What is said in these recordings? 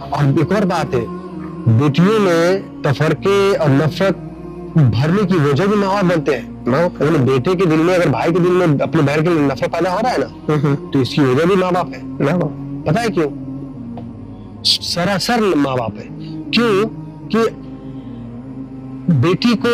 और एक और बात है, बेटियों में तफरके और नफरत भरने की वजह भी माँ बाप बनते हैं। अगर बेटे के दिल में, अगर भाई के दिल में अपने बहन के लिए नफरत पैदा हो रहा है ना, तो इसकी वजह भी माँ बाप है। पता है क्यों? सरासर माँ बाप है। क्यों? कि बेटी को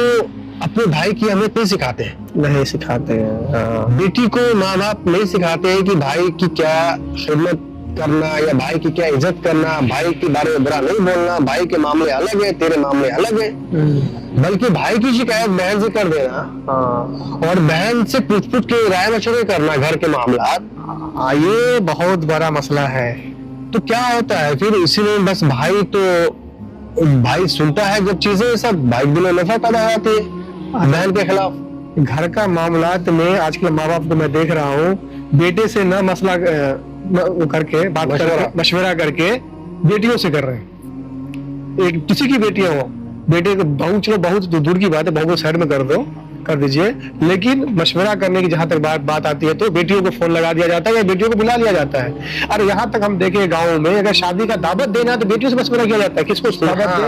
अपने भाई की अहमियत नहीं सिखाते हैं, नहीं सिखाते हैं। बेटी को माँ बाप नहीं सिखाते हैं कि भाई की क्या खिदमत करना या भाई की क्या इज्जत करना, भाई के बारे में बुरा नहीं बोलना, भाई के मामले अलग है, तेरे मामले अलग है। बल्कि भाई की शिकायत बहन से कर देना और बहन से पूछ पूछ के राय मशवरे करना घर के मामला, ये बहुत बड़ा मसला है। तो क्या होता है फिर? इसीलिए बस भाई सुनता है जब चीजें सब, भाई दिल में नफरत पैदा हो जाती है बहन के खिलाफ। घर का मामलात में आजकल माँ बाप को मैं देख रहा हूँ, बेटे से ना मसला करके बात करके मशवरा करके बेटियों से कर रहे हैं। एक किसी की बेटियां हो, बेटे को बहू, चलो बहुत दूर की बात है, बहू को साइड में कर दीजिए, लेकिन मशवरा करने की जहां तक बात आती है तो बेटियों को फोन लगा दिया जाता है या बेटियों को बुला लिया जाता है। अरे यहाँ तक हम देखे गाँव में, अगर शादी का दावत देना है तो बेटियों से मशवरा किया जाता है, किसको दावत दे,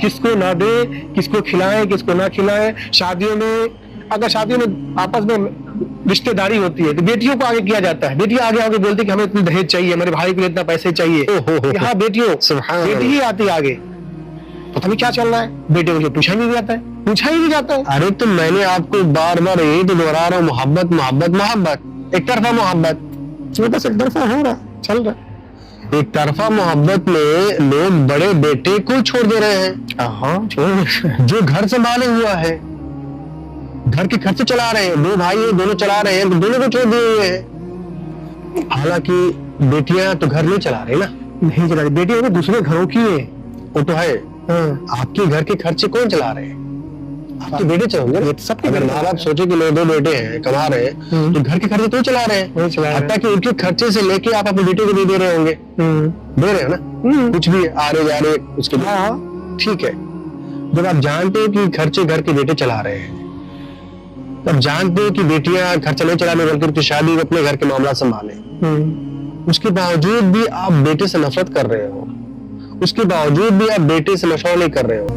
किसको ना दे, किसको खिलाएं, किसको ना खिलाएं। शादियों में आपस में रिश्तेदारी होती है तो बेटियों को आगे किया जाता है। बेटियां आगे बोलती कि हमें इतनी दहेज चाहिए, हमारे भाई के लिए इतना पैसे चाहिए। यहाँ बेटी ही आती है आगे। पता नहीं क्या चल रहा है, बेटे को पूछा ही नहीं जाता है। अरे तो मैंने आपको बार बार यही तो दोहरा रहा हूँ, मोहब्बत, एक तरफा मोहब्बत, बस एक तरफा हो रहा, चल रहा। एक तरफा मोहब्बत में लोग बड़े बेटे को छोड़ दे रहे हैं, जो घर संभाले हुआ है, घर के खर्चे चला रहे हैं, दो भाई हैं दोनों चला रहे हैं, तो दोनों को छोड़ दिए हुए हैं। हालांकि बेटियां तो घर नहीं चला रही ना, नहीं चला रही, बेटियां तो दूसरे घरों की है। वो तो है। आपके घर के खर्चे कौन चला रहे हैं? आपके बेटे चलाएंगे। सबके अगर माँ बाप सोचे कि मेरे दो बेटे हैं कमा रहे हैं, तो घर के खर्चे तो चला रहे हैं, हत्ता कि उनके खर्चे से लेके आप अपने बेटे को दे रहे होंगे, दे रहे हो ना, कुछ भी आ रहे जा रहे उसके लिए, ठीक है। जब आप जानते हो कि खर्चे घर के बेटे चला रहे हैं, तब जानते हो कि बेटियां खर्चा नहीं चलाने बल्कि उनकी शादी अपने घर के मामला संभाले, उसके बावजूद भी आप बेटे से नफरत कर रहे हो, उसके बावजूद भी आप बेटे से मशवरा नहीं कर रहे हो।